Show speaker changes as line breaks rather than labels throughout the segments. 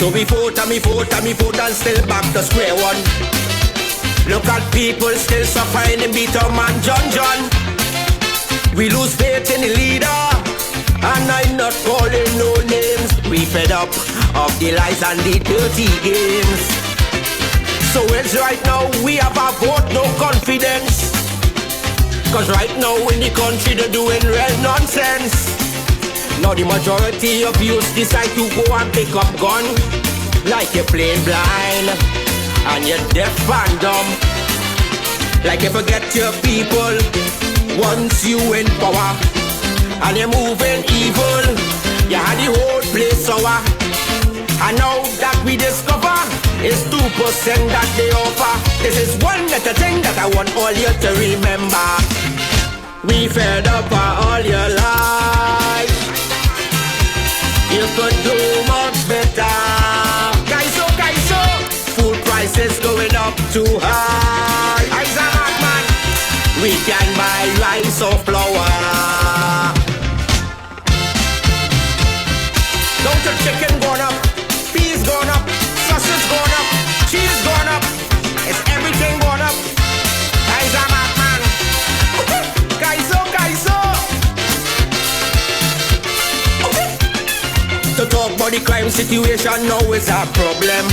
So we vote and still back to square one. Look at people still suffering in bitter man John. We lose faith in the leader, and I'm not calling no names. We fed up of the lies and the dirty games. So it's right now we have a vote, no confidence. Cause right now in the country they're doing real nonsense. Now the majority of youth decide to go and pick up gun, like you're playing blind and you're deaf and dumb. Like you forget your people once you in power, and you're moving evil. You had the whole place sour. And now that we discover it's 2% that they offer. This is one little thing that I want all you to remember. We fed up all your life. You could do much better. Kaiso, food prices going up too high. I's a madman. We can buy rice or flour. Don't the chicken gone up, peas gone up, sausage gone up, cheese gone up. It's everything gone up. I's a madman. Kaiso. To talk about the crime situation now is a problem.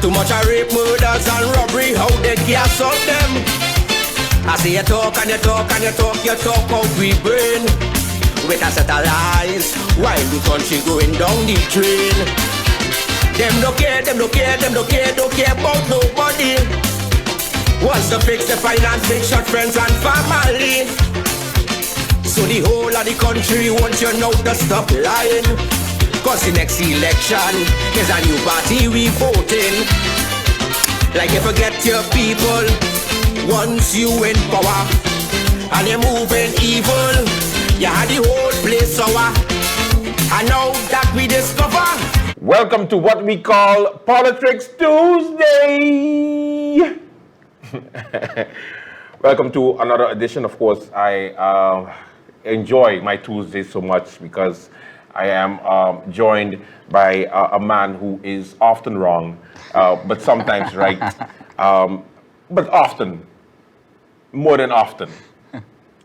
Too much of rape, murders and robbery, how they can't solve them. I see you talk out we brain with a set of lies while the country going down the drain. Them don't care about nobody. Wants to fix the finance, make short friends and family. So the whole of the country wants you now to stop lying. Cause the next election is a new party we voting. Like you forget your people once you in power, and you're moving evil. You had the whole place sour. And now that we discover.
Welcome to what we call Polotricks Tuesday. Welcome to another edition. Of course, I enjoy my Tuesdays so much because I am joined by a man who is often wrong, but sometimes right, but often, more than often.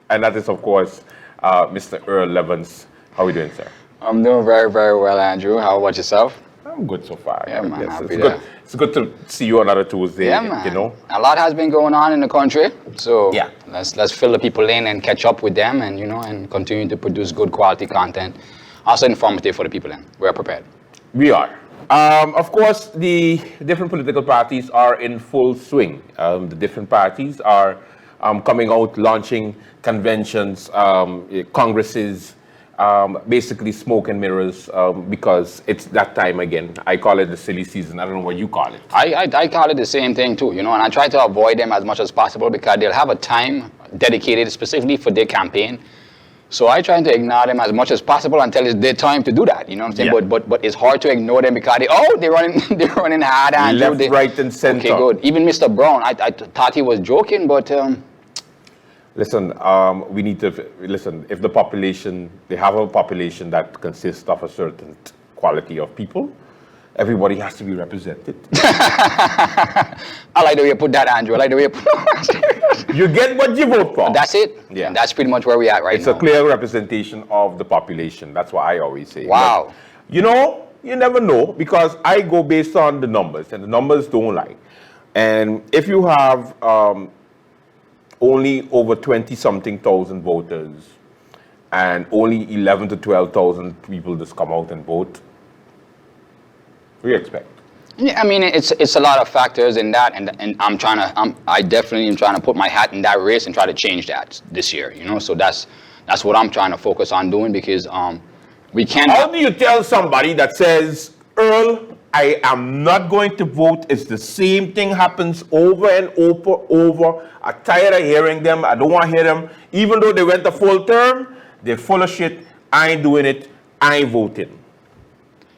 And that is, of course, Mr. Earl Levens. How are we doing, sir?
I'm doing very, very well, Andrew. How about yourself?
I'm good so far.
Yeah, man.
Yes, it's good to see you another Tuesday.
Yeah, man.
You know,
a lot has been going on in the country, so
yeah,
let's fill the people in and catch up with them, and and continue to produce good quality content, also informative for the people. In we're prepared.
We are. Of course, the different political parties are in full swing. The different parties are coming out, launching conventions, congresses. Basically smoke and mirrors because it's that time again. I call it the silly season. I don't know what you call it.
I call it the same thing too, and I try to avoid them as much as possible because they'll have a time dedicated specifically for their campaign. So I try to ignore them as much as possible until it's their time to do that. You know what I'm saying? Yeah. But it's hard to ignore them because they're running hard and
left, right, and center.
Okay, good. Even Mr. Brown, I thought he was joking, but.
Listen, we need to listen. If the population, they have a population that consists of a certain quality of people, everybody has to be represented.
I like the way you put that, Andrew. I like the way you put that.
You get what you vote for.
That's it.
Yeah.
And that's pretty much where we are right now.
It's a clear representation of the population. That's what I always say.
Wow.
But, you never know because I go based on the numbers, and the numbers don't lie. And if you have only over 20-something thousand voters, and only 11 to 12,000 people just come out and vote. What do you expect?
Yeah, I mean it's a lot of factors in that, and I definitely am trying to put my hat in that race and try to change that this year. So that's what I'm trying to focus on doing because we can't.
How do you tell somebody that says, Earl, I am not going to vote. It's the same thing happens over and over. I'm tired of hearing them. I don't want to hear them. Even though they went a full term, they're full of shit. I ain't doing it. I ain't voting.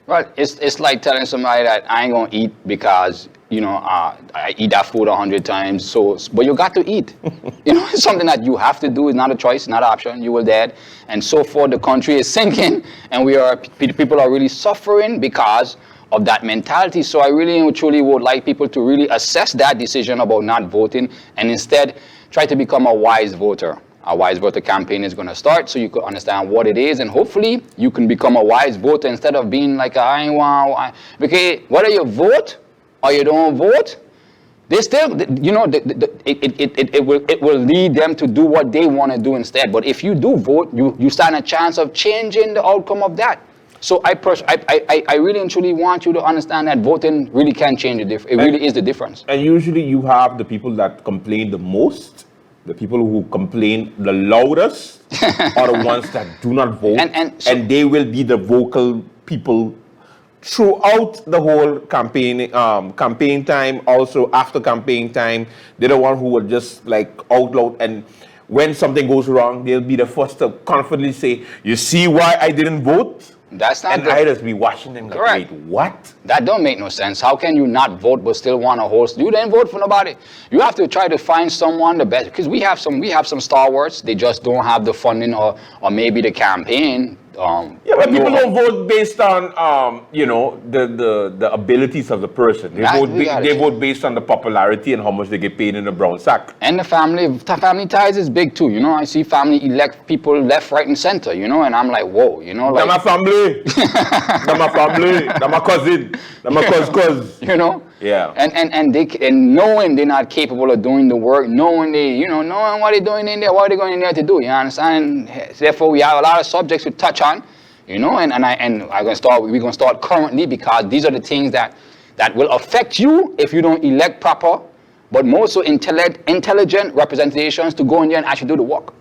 Well, it's like telling somebody that I ain't going to eat because, I eat that food 100 times. But you got to eat. It's something that you have to do. It's not a choice, not an option. You will dead. And so far, the country is sinking. And people are really suffering because of that mentality. So I really and truly would like people to really assess that decision about not voting and instead try to become a wise voter. A wise voter campaign is going to start so you can understand what it is, and hopefully you can become a wise voter instead of being like, because whether you vote or you don't vote, they still, you know, it will lead them to do what they want to do instead. But if you do vote, you stand a chance of changing the outcome of that. So I really and truly want you to understand that voting really can change the difference. It really is the difference.
And usually you have the people that complain the most, the people who complain the loudest are the ones that do not vote, and they will be the vocal people throughout the whole campaign time, also after campaign time. They're the one who will just like out loud, and when something goes wrong, they'll be the first to confidently say, you see why I didn't vote?
That's not
and I just be watching them like,
correct.
Wait, what?
That don't make no sense. How can you not vote but still want to host? You didn't vote for nobody. You have to try to find someone the best, because we have some stalwarts. They just don't have the funding or maybe the campaign.
Yeah, but people don't vote based on you know, the abilities of the person. They vote based on the popularity and how much they get paid in the brown sack.
And the family ties is big too. You know, I see family elect people left, right, and center. You know, and I'm like, whoa. You know, like
they're my family. They're my family. They're my cousin. They're my cuz.
You know.
Yeah.
And knowing they're not capable of doing the work, knowing what they're doing in there, what they're going in there to do. You understand? Therefore, we have a lot of subjects to touch on. You know, we're gonna start currently, because these are the things that will affect you if you don't elect proper, but more so intelligent representations to go in there and actually do the work.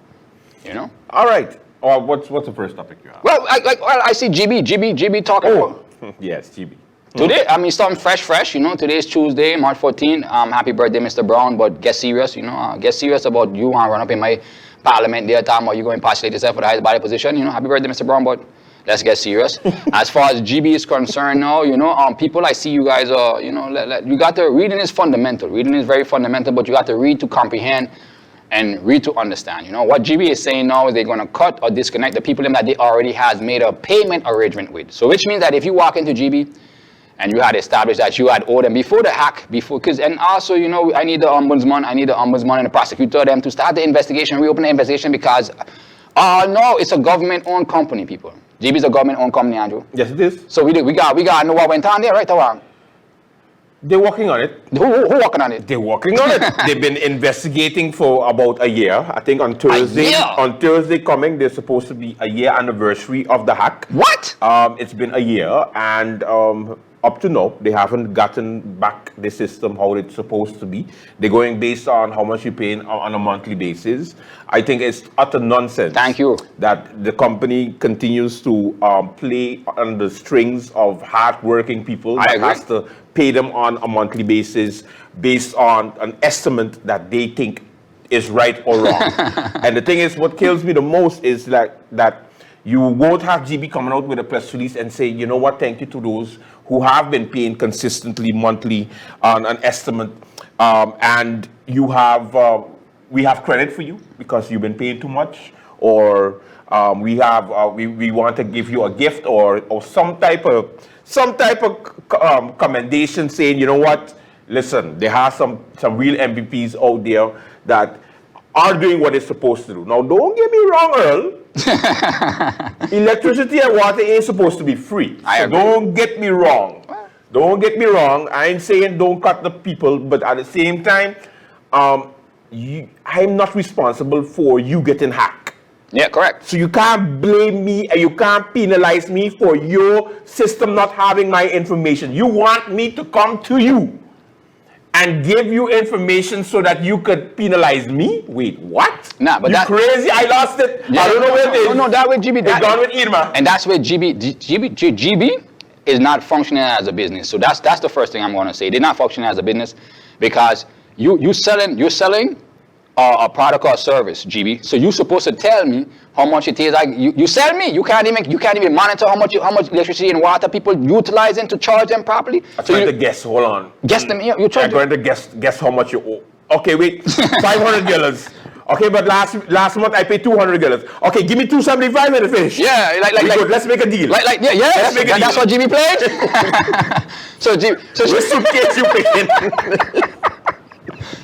You know.
All right. What's the first topic you have?
Well, I see GEBE talking about.
Yes, GEBE.
Today, I mean, something fresh, you know. Today is Tuesday, March 14th. Happy birthday, Mr. Brown, but get serious, you know. Get serious about you want to run up in my parliament there time, or you going to postulate yourself for the highest body position, you know. Happy birthday, Mr. Brown, but let's get serious. As far as GEBE is concerned now, you know, people, I see you guys are, you know, you got to, reading is fundamental. Reading is very fundamental, but you got to read to comprehend and read to understand. You know, what GEBE is saying now is they're going to cut or disconnect the people that they already has made a payment arrangement with. So which means that if you walk into GEBE, and you had established that you had owed them before the hack, and also, you know, I need the ombudsman and the prosecutor, them to start the investigation, reopen the investigation, because, no, it's a government-owned company, people. GEBE is a government-owned company, Andrew.
Yes, it is.
So we got to know what went on there, right, or
They're working on it.
Who working on it?
They're working on it. They've been investigating for about a year. I think on Thursday. On Thursday coming, there's supposed to be a year anniversary of the hack.
What?
It's been a year, and up to now, they haven't gotten back the system how it's supposed to be. They're going based on how much you pay on a monthly basis. I think it's utter nonsense.
Thank you.
That the company continues to play on the strings of hard-working people.
I agree.
Has to pay them on a monthly basis based on an estimate that they think is right or wrong. And the thing is, what kills me the most is that you won't have GEBE coming out with a press release and say, you know what, thank you to those who have been paying consistently monthly on an estimate, and you have we have credit for you because you've been paying too much, or we want to give you a gift or some type of commendation saying, you know what, listen, there are some real MVPs out there that are doing what they're supposed to do. Now, don't get me wrong, Earl. Electricity and water ain't supposed to be free. So don't get me wrong. Don't get me wrong. I ain't saying don't cut the people, but at the same time, I'm not responsible for you getting hacked.
Yeah, correct.
So you can't blame me and you can't penalize me for your system not having my information. You want me to come to you and give you information so that you could penalize me? Wait, what?
Nah, but
you crazy? I lost it. Yeah, I don't know where it is.
No, that way GEBE.
It's gone with Irma.
And that's where GEBE is not functioning as a business. So that's the first thing I'm going to say. They're not functioning as a business because you're selling a product or a service, GEBE. So you're supposed to tell me how much it is. You sell me. You can't even monitor how much electricity and water people utilizing to charge them properly.
I'm trying to guess. Hold on.
Guess them. You're trying
to guess how much you owe. Okay, wait. $500. Okay, but last month I paid $200. Okay, give me $275 and finish.
Yeah,
let's make a deal.
Yes, that's what GB played.
Which suitcase you paying?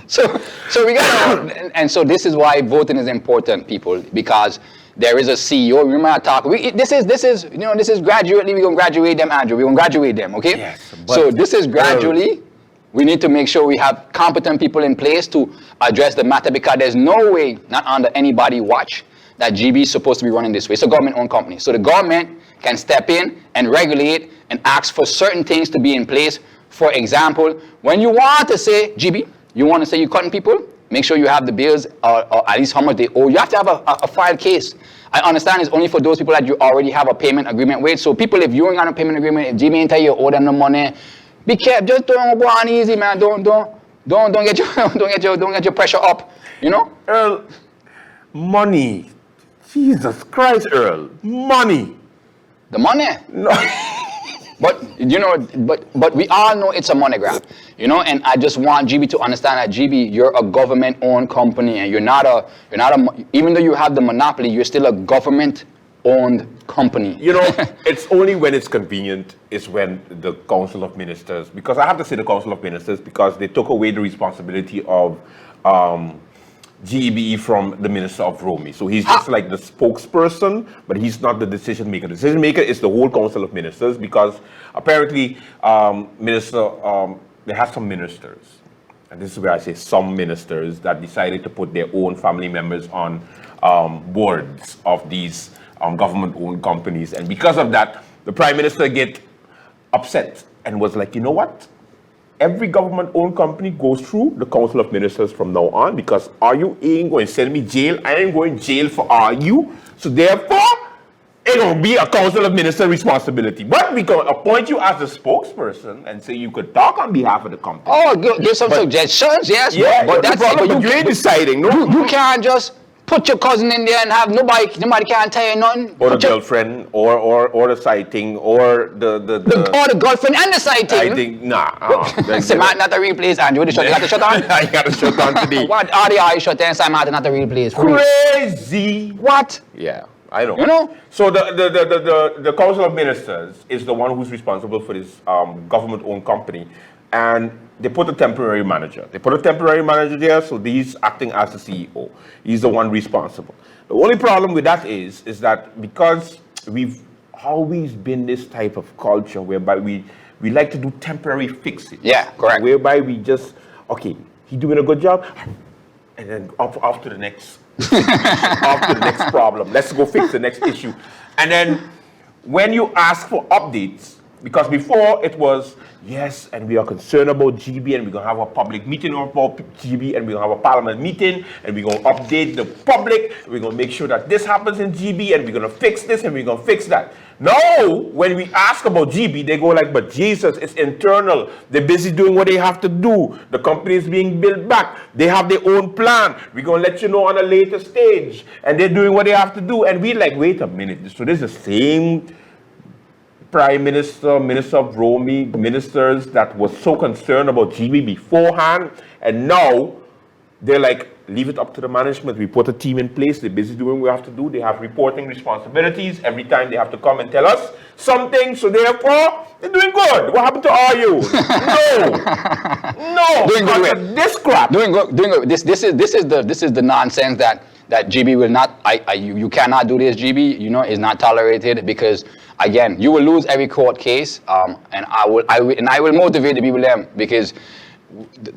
So we got, and so this is why voting is important, people, because there is a CEO. Remember I talk. This is gradually. We're gonna graduate them, Andrew. We're gonna graduate them, okay?
Yes.
So this is gradually. We need to make sure we have competent people in place to address the matter, because there's no way, not under anybody watch, that GB is supposed to be running this way. It's a government-owned company. So the government can step in and regulate and ask for certain things to be in place. For example, when you want to say, GB, you want to say you're cutting people, make sure you have the bills or at least how much they owe. You have to have a filed case. I understand it's only for those people that you already have a payment agreement with. So people, if you ain't got a payment agreement, if GB ain't tell you owe them the money, be careful. Just don't go on easy, man. Don't get your pressure up. You know?
Earl, money. Jesus Christ, Earl. Money.
The money.
No.
But but we all know it's a money grab, you know. And I just want GB to understand that, GB, you're a government-owned company, and you're not a even though you have the monopoly, you're still a government-owned company.
You know, it's only when it's convenient is when the Council of Ministers, because I have to say the Council of Ministers, because they took away the responsibility of GEBE from the Minister of Romy. So he's just like the spokesperson, but he's not the decision maker. The decision maker is the whole Council of Ministers, because apparently they have some ministers, and this is where I say some ministers, that decided to put their own family members on boards of these government-owned companies. And because of that, the Prime Minister get upset and was like, you know what? Every government-owned company goes through the Council of Ministers from now on, because you ain't going to send me jail. I ain't going to jail for you. So therefore, it will be a Council of Ministers responsibility. But we can appoint you as the spokesperson and say you could talk on behalf of the company.
Oh, give some suggestions, yes.
Yeah,
but that's it.
But you ain't deciding, no?
You can't just put your cousin in there and have nobody can't tell you nothing.
Or the girlfriend, or the sighting, or the
girlfriend and the sighting.
I think nah.
Not a real place, Andrew. You got to shut on.
I got to shut on today.
What are the eyes shut and say not a real place?
Crazy.
What?
Yeah, I know.
You know.
So the Council of Ministers is the one who's responsible for this government-owned company, and they put a temporary manager. They put a temporary manager there, so he's acting as the CEO. He's the one responsible. The only problem with that is that because we've always been this type of culture whereby we like to do temporary fixes.
Yeah, correct.
Whereby we just, okay, he doing a good job, and then off to the next, off to the next problem. Let's go fix the next issue. And then when you ask for updates, because before it was, yes, and we are concerned about GB, and we're going to have a public meeting about GB, and we're going to have a parliament meeting, and we're going to update the public, we're going to make sure that this happens in GB, and we're going to fix this, and we're going to fix that. Now, when we ask about GB, they go like, but Jesus, it's internal. They're busy doing what they have to do. The company is being built back. They have their own plan. We're going to let you know on a later stage. And they're doing what they have to do. And we're like, wait a minute. So this is the same Prime Minister, Minister of Romy, ministers that was so concerned about GB beforehand, and now they're like, leave it up to the management. We put a team in place. They're busy doing what we have to do. They have reporting responsibilities. Every time they have to come and tell us something. So therefore, they're doing good. What happened to RU? No.
Doing good.
This crap.
Doing good. This is the nonsense that GB will not. You cannot do this. GB, is not tolerated, because again, you will lose every court case, and I will motivate the people them, because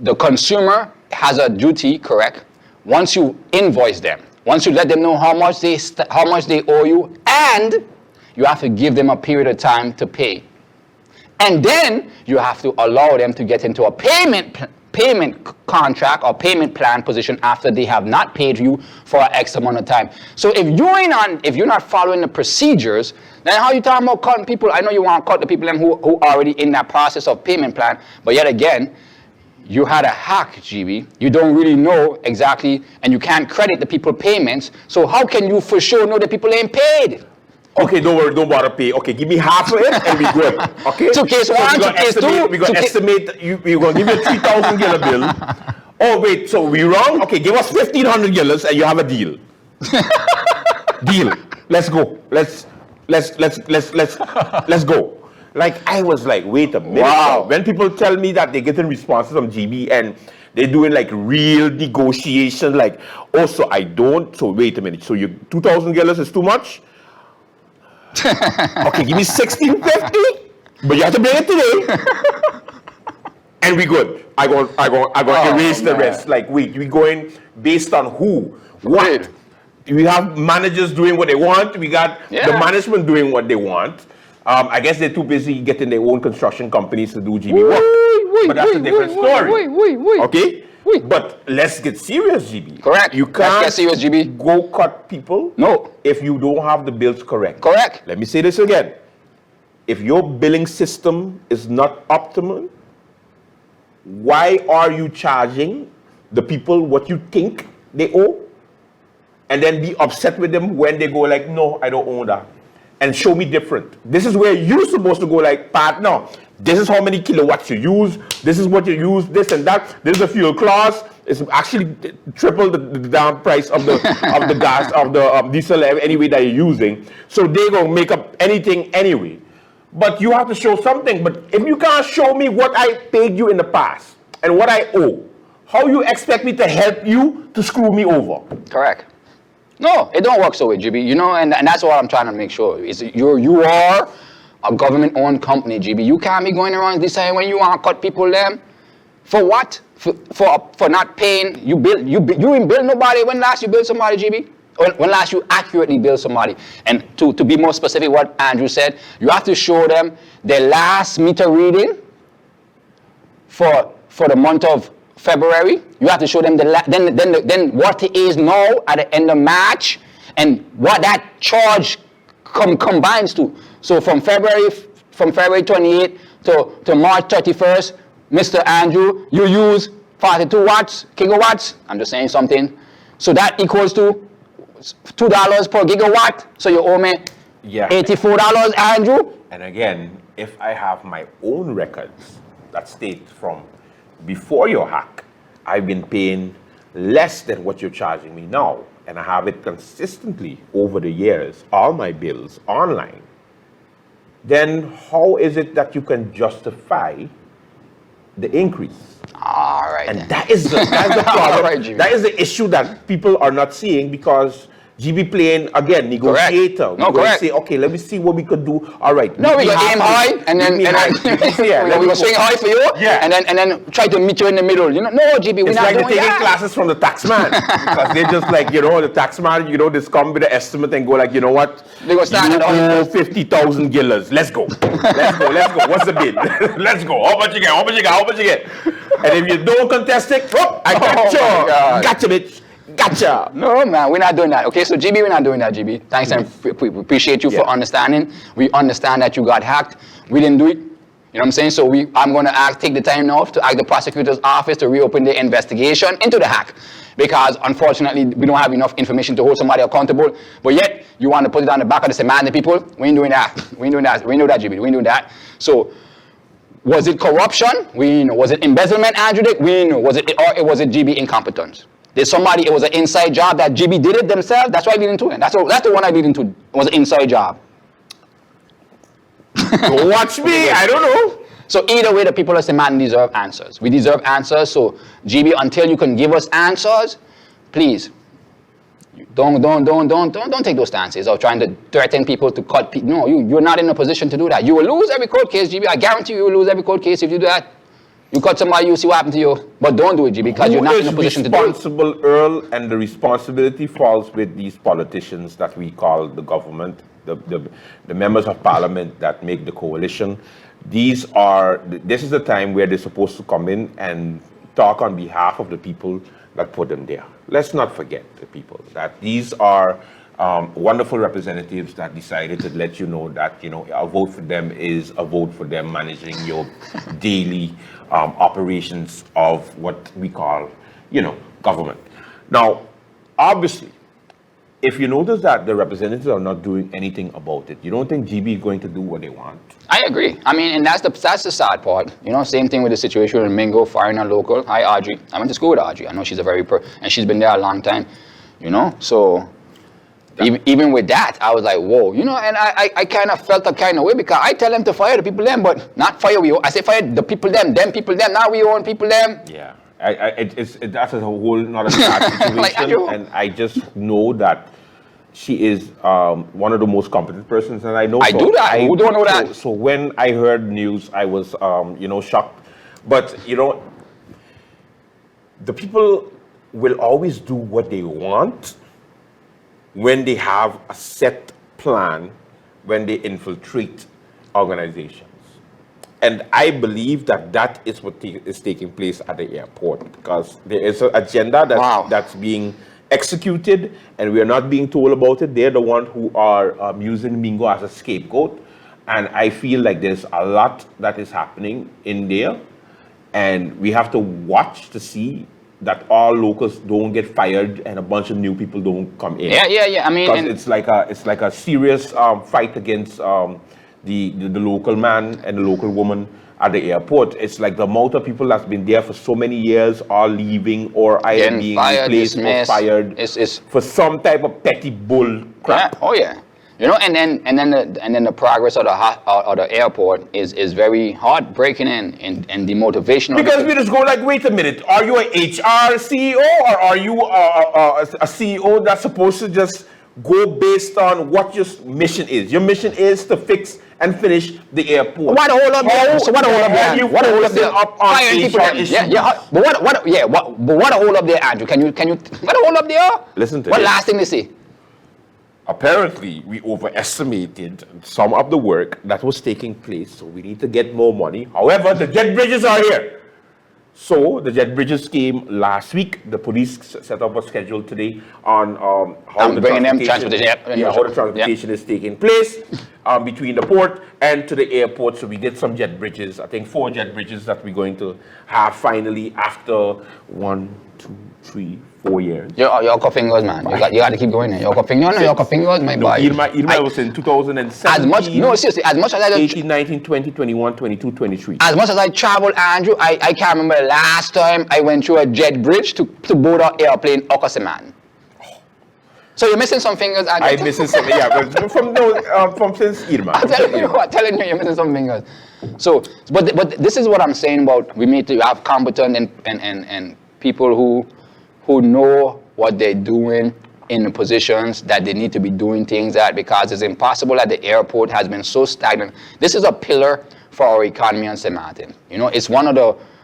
the consumer has a duty, correct? Once you invoice them, once you let them know how much they owe you, and you have to give them a period of time to pay, and then you have to allow them to get into a payment contract or payment plan position after they have not paid you for an X amount of time. So if you're not following the procedures, then how you talking about cutting people? I know you want to cut the people who are already in that process of payment plan, but yet again, you had a hack, GB. You don't really know exactly, and you can't credit the people payments. So how can you for sure know that people ain't paid?
Okay, don't worry, don't bother pay. Okay, give me half of it and we good. Okay?
So case one,
so
case two.
We're going to estimate, we're going to give you a $3,000 bill. Oh wait, so we wrong? Okay, give us 1,500 guineas and you have a deal. Deal. Let's go. Let's go. Like I was like, wait a minute.
Wow.
When people tell me that they're getting responses from GB and they're doing like real negotiation, like, oh, so I don't. So wait a minute. So your 2,000 guineas is too much? Okay, give me 1,650, but you have to bring it today. And we good. I go erase the rest. Like, wait, we going based on who? What?
Wait.
We have managers doing what they want. We got the management doing what they want. I guess they're too busy getting their own construction companies to do GB work. But that's a different story. Okay? But let's get serious, GB.
Correct.
You can't
Let's get serious, GB.
go cut people
No.
if you don't have the bills correct.
Correct.
Let me say this again. If your billing system is not optimal, why are you charging the people what you think they owe? And then be upset with them when they go like, no, I don't owe that. And show me different. This is where you're supposed to go like, Pat, no, this is how many kilowatts you use, this is what you use, this and that, this is a fuel clause, it's actually triple the damn price of the of the gas, of the diesel anyway that you're using. So they're gonna make up anything anyway. But you have to show something. But if you can't show me what I paid you in the past and what I owe, how you expect me to help you to screw me over?
Correct. No, it don't work so way, GB. You know, and that's what I'm trying to make sure. Is you are a government-owned company, GB. You can't be going around deciding when you want to cut people them. For what? For not paying. You didn't bill nobody. When last you billed somebody, GB? When last you accurately bill somebody? And to be more specific, what Andrew said, you have to show them their last meter reading for the month of February. You have to show them then what it is now at the end of March and what that charge combines to. So from February 28th to March 31st, Mr. Andrew, you use 42 kilowatts. I'm just saying something. So that equals to $2 per gigawatt. So you owe me $84, Andrew.
And again, if I have my own records that state from before your hack, I've been paying less than what you're charging me now. And I have it consistently over the years, all my bills online. Then how is it that you can justify the increase?
All right.
And that's the problem.
Right,
that is the issue that people are not seeing because GB playing, again, negotiator.
Correct. No, correct.
Say, okay, let me see what we could do. All right.
No, we got aim high, and then we go swing high for you, and then try to meet you in the middle. You know, no, GB, we're not doing that.
It's like they're taking classes from the taxman because they just like, the taxman, they come with the estimate and go like, you know what?
They go stand
at 50,000 guineas. Let's go. Let's go. What's the bid? Let's go. How much you get? And if you don't contest it, I got you. Gotcha, bitch. Gotcha.
No, man, we're not doing that. Okay, so GB, we're not doing that, GB. Thanks, and we appreciate you for understanding. We understand that you got hacked. We didn't do it. You know what I'm saying? So I'm going to take the time now to ask the prosecutor's office to reopen the investigation into the hack. Because, unfortunately, we don't have enough information to hold somebody accountable. But yet, you want to put it on the back of the cement, the people. We ain't doing that. We ain't know that, GB. We ain't doing that. So, was it corruption? We know. Was it embezzlement, Andrew Dick? We know. Was it GB incompetence? Did somebody, it was an inside job that GB did it themselves? That's why I lead into it. That's the one I lead into. It was an inside job.
Don't watch me. I don't know.
So either way, the people of Seman deserve answers. We deserve answers. So GB, until you can give us answers, please don't take those stances of trying to threaten people to cut people. No, you're not in a position to do that. You will lose every court case, GB. I guarantee you will lose every court case if you do that. You cut somebody, you see what happened to you. But don't do it, GB, because you're not in a position to do it.
Responsible, Earl, and the responsibility falls with these politicians that we call the government, the members of parliament that make the coalition. This is the time where they're supposed to come in and talk on behalf of the people that put them there. Let's not forget the people, that these are wonderful representatives that decided to let you know that, a vote for them is a vote for them managing your daily operations of what we call, government. Now, obviously, if you notice that the representatives are not doing anything about it, you don't think GEBE is going to do what they want?
I agree. I mean, and that's the sad part. You know, same thing with the situation in Mingo, firing a local. Hi, Audrey. I went to school with Audrey. I know she's a and she's been there a long time. You know, so even with that, I was like, whoa. You know, and I kind of felt a kind of way because I tell them to fire the people them, but not fire we. I say fire the people them people them. Now we own people them.
Yeah, that's a whole nother sad situation,
Like,
and I just know that she is one of the most competent persons, and I know.
I do that. Who don't know that?
So when I heard news, I was, shocked. But the people will always do what they want when they have a set plan when they infiltrate organizations. And I believe that is what is taking place at the airport, because there is an agenda that's being executed, and we are not being told about it. They're the ones who are using Mingo as a scapegoat. And I feel like there's a lot that is happening in there, and we have to watch to see that all locals don't get fired and a bunch of new people don't come in.
Yeah. I mean,
because it's like a serious fight against the local man and the local woman at the airport. It's like the amount of people that's been there for so many years are leaving or either being replaced or fired for some type of petty bull crap.
Yeah. Oh yeah. You know, and then the progress of the airport is very heartbreaking and demotivational.
Because we just go like, wait a minute, are you an HR CEO or are you a CEO that's supposed to just go based on what your mission is? Your mission is to fix and finish the airport.
What the whole up there? So what the whole up there? What the whole up there?
Up on HR issues?
Yeah. But what the whole up there, Andrew? Can you? What the whole up there?
Listen to
what
this.
Last thing they say?
Apparently, we overestimated some of the work that was taking place, so we need to get more money. However, the jet bridges are here. So the jet bridges came last week. The police set up a schedule today on how the transportation is taking place between the port and to the airport. So we did some jet bridges. I think 4 jet bridges that we're going to have finally after 1, 2, 3, 4 years.
Your fingers, man. You got to keep going there. Your fingers, my boy.
Irma was in 2017.
Seriously, as much as I
18, 19, 20, 21, 22, 23.
As much as I traveled, Andrew, I can't remember the last time I went through a jet bridge to board an airplane, Okaseman. So you're missing some fingers, Andrew.
I'm missing some, yeah, but from since Irma.
I'm telling you, you're missing some fingers. So, but this is what I'm saying about we need to have competent and people who know what they're doing in the positions that they need to be doing things at, because it's impossible that the airport has been so stagnant. This is a pillar for our economy on St. Martin. You know, it's one of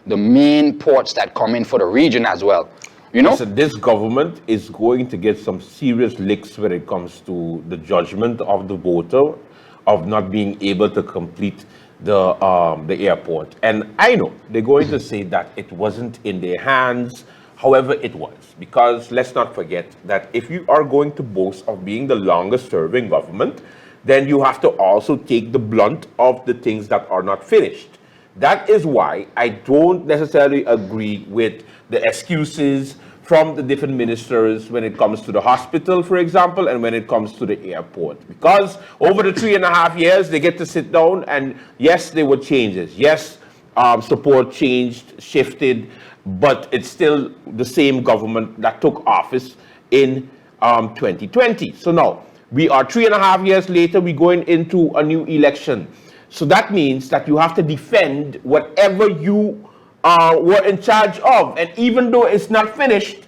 the main ports that come in for the region as well. You know?
Listen, this government is going to get some serious licks when it comes to the judgment of the voter of not being able to complete the airport. And I know they're going to say that it wasn't in their hands. However, it was, because let's not forget that if you are going to boast of being the longest serving government, then you have to also take the blunt of the things that are not finished. That is why I don't necessarily agree with the excuses from the different ministers when it comes to the hospital, for example, and when it comes to the airport. Because over the 3.5 years, they get to sit down and yes, there were changes. Yes, support changed, shifted, but it's still the same government that took office in 2020. So now, we are 3.5 years later, we're going into a new election. So that means that you have to defend whatever you were in charge of. And even though it's not finished,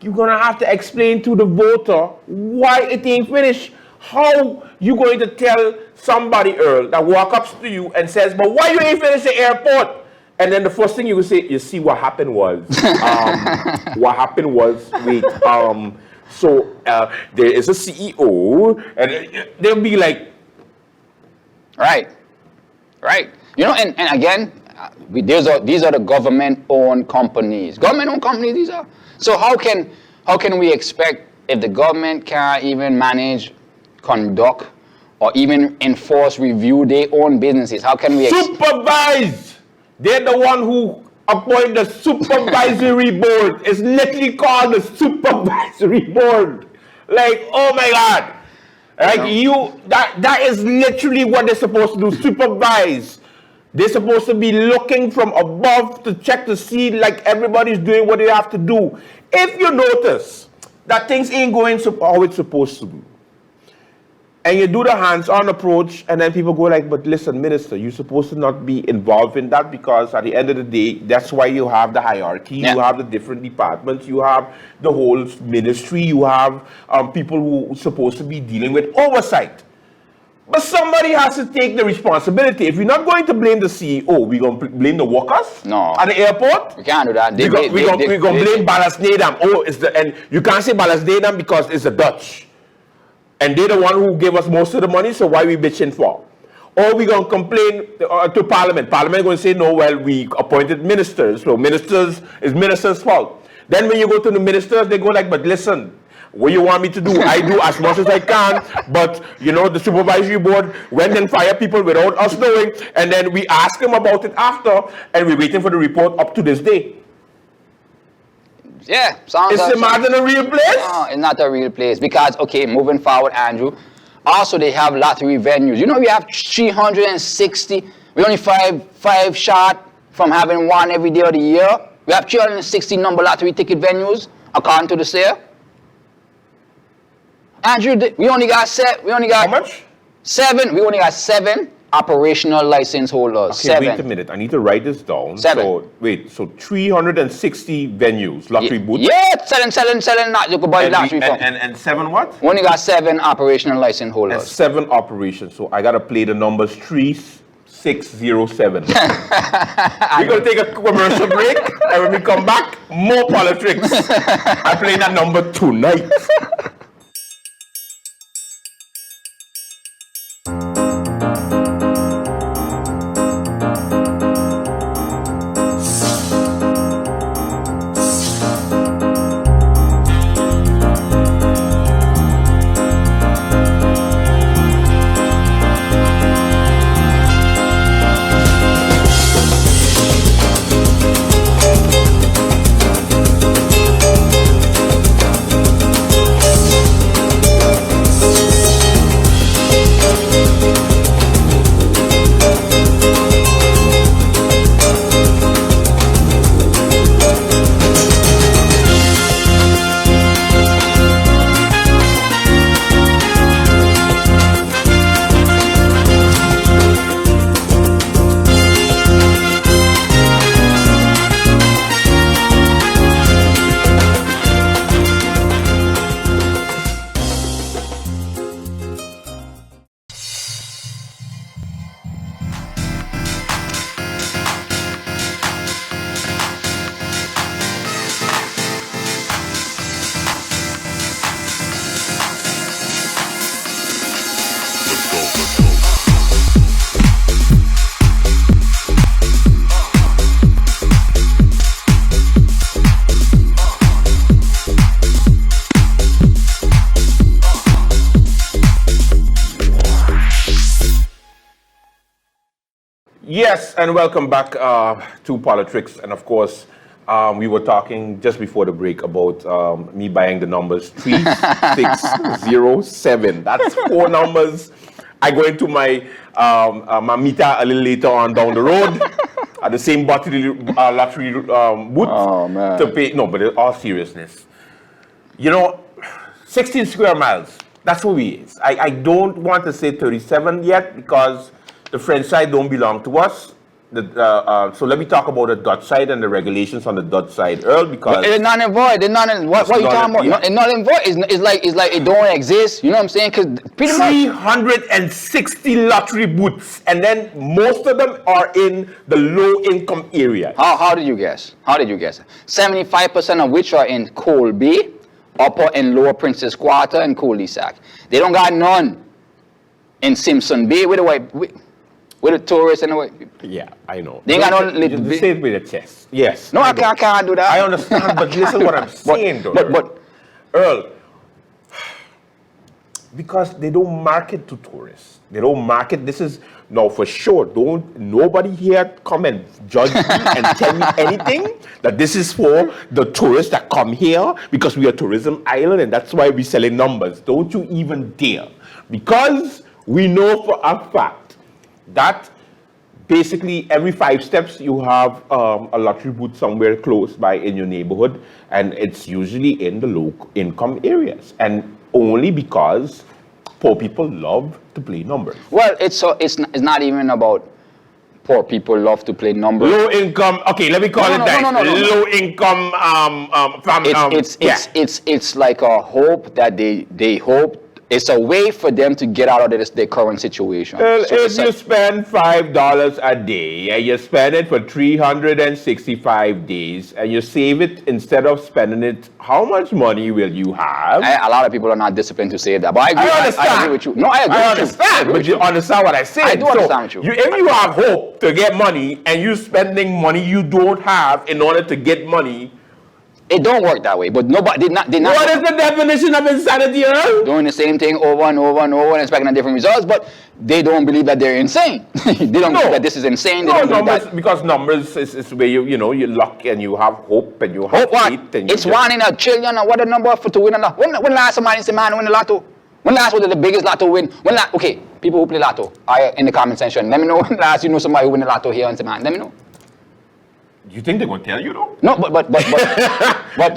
you're going to have to explain to the voter why it ain't finished. How you going to tell somebody, Earl, that walk up to you and says, but why you ain't finished the airport? And then the first thing you will say, you see, what happened was, so there is a CEO, and they'll be like,
right. You know, and again, these are the government-owned companies. Government-owned companies, these are. So how can we expect, if the government can't even manage, conduct, or even enforce, review their own businesses, how can we
supervise? They're the one who appoint the supervisory board. It's literally called the supervisory board. Like, oh my God. Like that is literally what they're supposed to do, supervise. They're supposed to be looking from above to check to see like everybody's doing what they have to do. If you notice that things ain't going how it's supposed to be, and you do the hands-on approach, and then people go like, but listen, minister, you're supposed to not be involved in that because at the end of the day, that's why you have the hierarchy, you have the different departments, you have the whole ministry, you have people who are supposed to be dealing with oversight. But somebody has to take the responsibility. If we're not going to blame the CEO, we're going to blame the workers at the airport.
We can't do that.
We're going to blame Ballas Nedam. And you can't say Ballas Nedam because it's the Dutch. And they're the one who gave us most of the money, so why we bitching for? Or we going to complain to Parliament. Parliament going to say, no, well, we appointed ministers, so it's ministers' fault. Then when you go to the ministers, they go like, but listen, what you want me to do? I do as much as I can, but, you know, the supervisory board went and fired people without us knowing, and then we ask them about it after, and we're waiting for the report up to this day.
Yeah,
Is the Martin a real place?
No, it's not a real place because, okay, moving forward, Andrew, also they have lottery venues. You know, we have 360, we only five short from having one every day of the year. We have 360 number lottery ticket venues, according to the sale. Andrew, we only got
how much?
7. We only got 7 operational license holders.
Okay,
7.
wait a minute. I need to write this down.
7.
So 360 venues, lottery booths.
Yeah, selling. Not you could buy lottery from.
And 7 what?
We only got 7 operational license holders.
And 7 operations. So I gotta play the numbers 3607. We're gonna take a commercial break, and when we come back, more Polotricks. I play that number tonight. Yes, and welcome back to Polotricks. And of course, we were talking just before the break about me buying the numbers 3607. That's 4 numbers. I go into my meter a little later on down the road at the same lottery booth to pay. No, but in all seriousness, you know, 16 square miles. That's what we is. I don't want to say 37 yet because the French side don't belong to us. So let me talk about the Dutch side and the regulations on the Dutch side, Earl, because
it's not in void. What are you talking about? Yeah. It's not in void. It's like it don't exist. You know what I'm saying? Because pretty
360 lottery booths, and then most of them are in the low-income area.
How did you guess? 75% of which are in Colby, Upper and Lower Princess Quarter, and Cul-de-sac. They don't got none in Simpson Bay with the tourists and the way.
Yeah, I know.
They got no
You say it with a chest. Yes.
No, I can't do that.
I understand, but listen what I'm saying, though.
But
Earl, Because they don't market to tourists. They don't market. This is, no, for sure. Nobody here come and judge me and tell me anything that this is for the tourists that come here because we are a tourism island and that's why we're selling numbers. Don't you even dare. Because we know for a fact that basically every 5 steps you have a lottery booth somewhere close by in your neighborhood, and it's usually in the low income areas. And only because poor people love to play numbers.
Well, it's not even about poor people love to play numbers.
Low income. Okay, let me call it that.
No.
Low income
It's like a hope that they hope. It's a way for them to get out of their current situation.
Well,
so
if you spend $5 a day and you spend it for 365 days and you save it instead of spending it, how much money will you have?
A lot of people are not disciplined to save that. But I agree, I agree with you. No, I agree
I
with
understand,
you.
but you understand what I said.
I do understand with you.
If you have hope to get money and you're spending money you don't have in order to get money,
it don't work that way. But nobody did not.
What is the definition of insanity, Earl?
Doing the same thing over and over and over and expecting different results, but they don't believe that they're insane. They don't believe that this is insane. They don't
numbers,
that.
Because numbers is where you luck and you have hope and you have faith. And
it's 1 in a trillion or what the number for to win a lotto. When last somebody say, man, win the lotto? When last was the biggest lotto win? Okay, people who play lotto, in the comment section, let me know when last you know somebody who win the lotto here and say, man, let me know.
You think they're going to tell you though?
No, but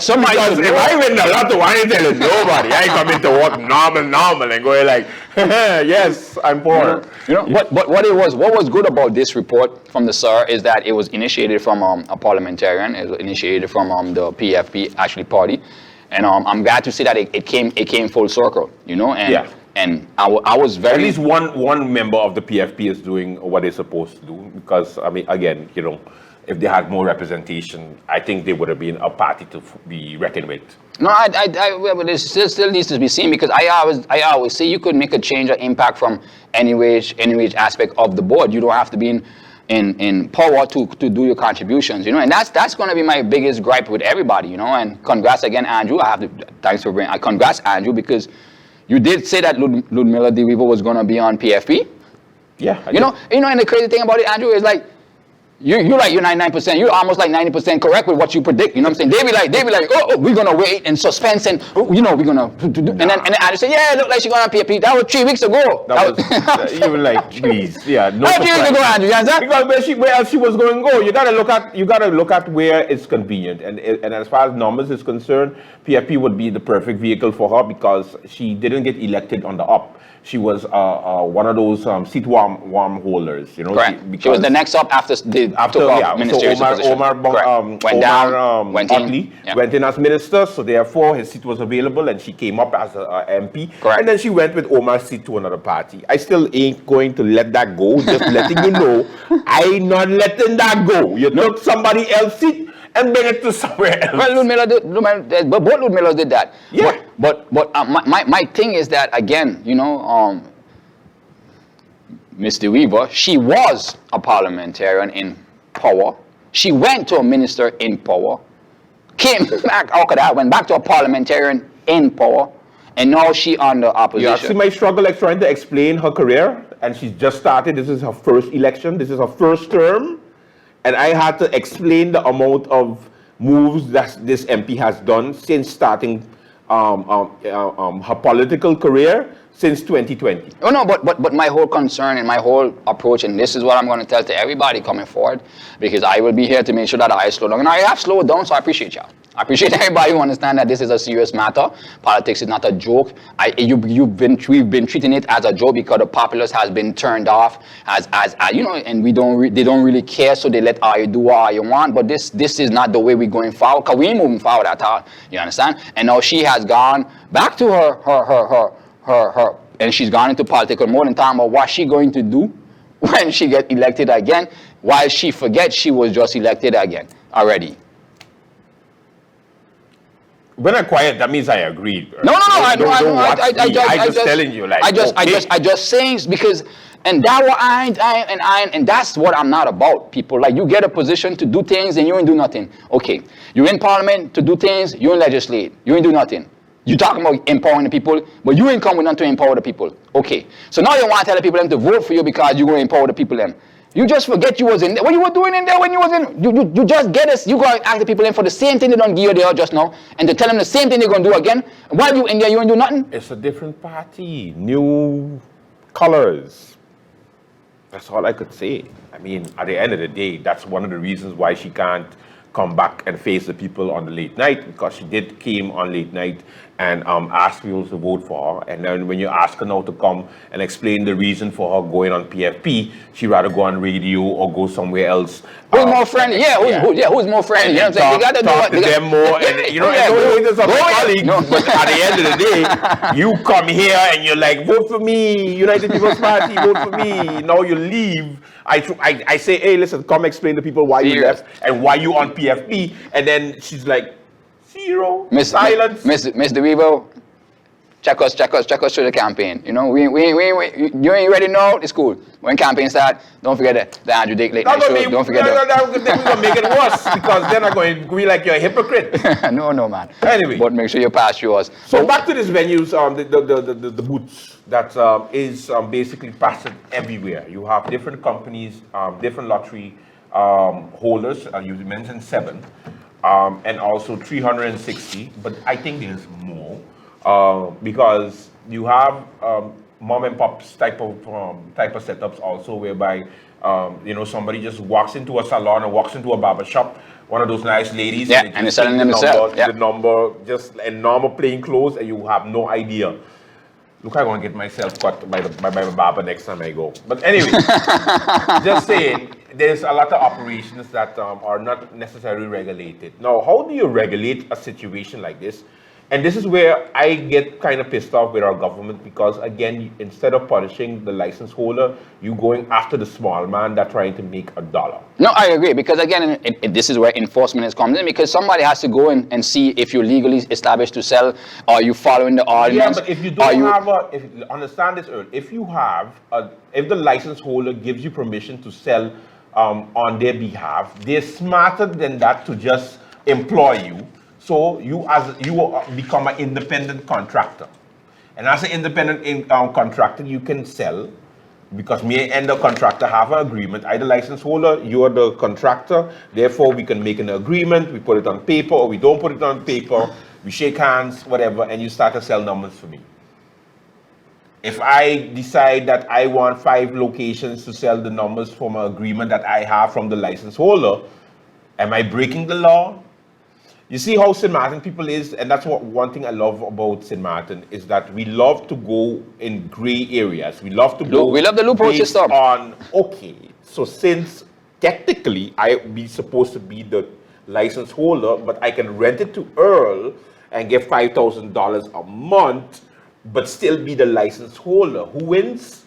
somebody.
Because if I win the lotto, I ain't telling nobody. I come into work normal and going like, yes, I'm poor.
But what was good about this report from the SIR is that it was initiated from a parliamentarian. It was initiated from the PFP actually party, and I'm glad to see that it came full circle. And I was very.
At least one member of the PFP is doing what they're supposed to do, because I mean, again, if they had more representation, I think they would have been a party to be reckoned with.
No, but it still needs to be seen, because I always say you could make a change or impact from any which aspect of the board. You don't have to be in power to do your contributions, and that's going to be my biggest gripe with everybody, And congrats again, Andrew. Thanks for bringing. Congrats, Andrew, because you did say that Ludmilla De Weaver was going to be on PFP.
Yeah.
And the crazy thing about it, Andrew, is like. You're 99%. You're almost like 90% correct with what you predict. You know what I'm saying? They be like, oh, we're gonna wait and suspense and we're gonna do. And then I just say, yeah, it looked like she's gonna PFP. That was 3 weeks ago.
You were like, please, yeah, no.
3 weeks ago, Andrew. You understand?
Because where else she was going to go? You gotta look at where it's convenient. And as far as numbers is concerned, PFP would be the perfect vehicle for her because she didn't get elected on the up. She was one of those seat warm holders,
Correct. She was the next up after took off ministerial position.
Omar Otley went in as minister, so therefore his seat was available, and she came up as a MP.
Correct.
And then she went with Omar's seat to another party. I still ain't going to let that go. Just letting you know, I ain't not letting that go. You took somebody else's seat and bring it to somewhere else.
Well, both Ludmilla did that.
Yeah.
But my thing is that, again, Ms. De Weaver, she was a parliamentarian in power. She went to a minister in power. Came back, went back to a parliamentarian in power. And now she on the opposition.
Yeah, see my struggle like trying to explain her career. And she's just started. This is her first election. This is her first term. And I had to explain the amount of moves that this MP has done since starting her political career since 2020.
Oh no, but my whole concern and my whole approach, and this is what I'm going to tell to everybody coming forward, because I will be here to make sure that I slow down. And I have slowed down, so I appreciate y'all. I appreciate everybody who understand that this is a serious matter. Politics is not a joke. We've been treating it as a joke because the populace has been turned off as and they don't really care, so they let you do what you want. But this is not the way we're going forward, because we ain't moving forward at all. You understand? And now she has gone back to her, and she's gone into political mode and talking about what she's going to do when she gets elected again, while she forgets she was just elected again already.
When I quiet, that means I agree.
No, I
just telling you, like,
I just saying, because, and that what and that's what I'm not about. People, like, you get a position to do things and you ain't do nothing. Okay, you're in parliament to do things, you ain't legislate, you ain't do nothing. You talking about empowering the people, but you ain't coming on to empower the people. Okay. So now you want to tell the people them to vote for you because you're going to empower the people them. You just forget you was in there. What you were doing in there when you was in? You just get us. You go and ask the people in for the same thing they don't give you there just now, and to tell them the same thing they're going to do again. While you in there, you ain't do nothing.
It's a different party, new colors. That's all I could say. I mean, at the end of the day, that's one of the reasons why she can't come back and face the people on the late night, because she came on late night and asked people to vote for her. And then when you ask her now to come and explain the reason for her going on PFP, she'd rather go on radio or go somewhere else.
Who's more friendly? Who's more friendly? You know what I'm saying? You got to
talk to them more. And, you know, it's my colleagues, but at the end of the day, you come here and you're like, vote for me, United People's Party, vote for me. Now you leave. I say, hey, listen, come explain to people why you left and why you on PFP. And then she's like, zero, silence.
Miss DeWeaver, check us through the campaign. You know, you ain't ready now, it's cool. When campaign start, don't forget the Andrew Dick late night show. Don't forget
that. Then we're gonna make it worse because then I'm going to be like you're a hypocrite.
No, man.
Anyway.
But make sure you pass yours.
So back to this venues, the booths that is basically passed everywhere. You have different companies, different lottery holders. You mentioned 7. And also 360, but I think there's more because you have mom and pops type of setups also, whereby you know, somebody just walks into a salon or walks into a barber shop, one of those nice ladies,
and they're selling them the
number, just in normal plain clothes, and you have no idea. Look, I'm gonna get myself cut by my barber next time I go. But anyway, just saying, there's a lot of operations that are not necessarily regulated. Now, how do you regulate a situation like this? And this is where I get kind of pissed off with our government because, again, instead of punishing the license holder, you going after the small man that's trying to make $1.
No, I agree, because again, this is where enforcement is coming in, because somebody has to go in and see if you're legally established to sell, or you following the ordinance.
Yeah, but if you don't understand this, Earl, if the license holder gives you permission to sell on their behalf, they're smarter than that to just employ you. So you become an independent contractor, and as an independent contractor, you can sell, because me and the contractor have an agreement. I the license holder, you are the contractor. Therefore, we can make an agreement. We put it on paper, or we don't put it on paper. We shake hands, whatever, and you start to sell numbers for me. If I decide that I want 5 locations to sell the numbers from an agreement that I have from the license holder, am I breaking the law? You see how St. Martin people is, and that's what one thing I love about St. Martin is that we love to go in gray areas. We love to go.
We love the loophole system.
Okay, so since technically I be supposed to be the license holder, but I can rent it to Earl and get $5,000 a month, but still be the license holder. Who wins?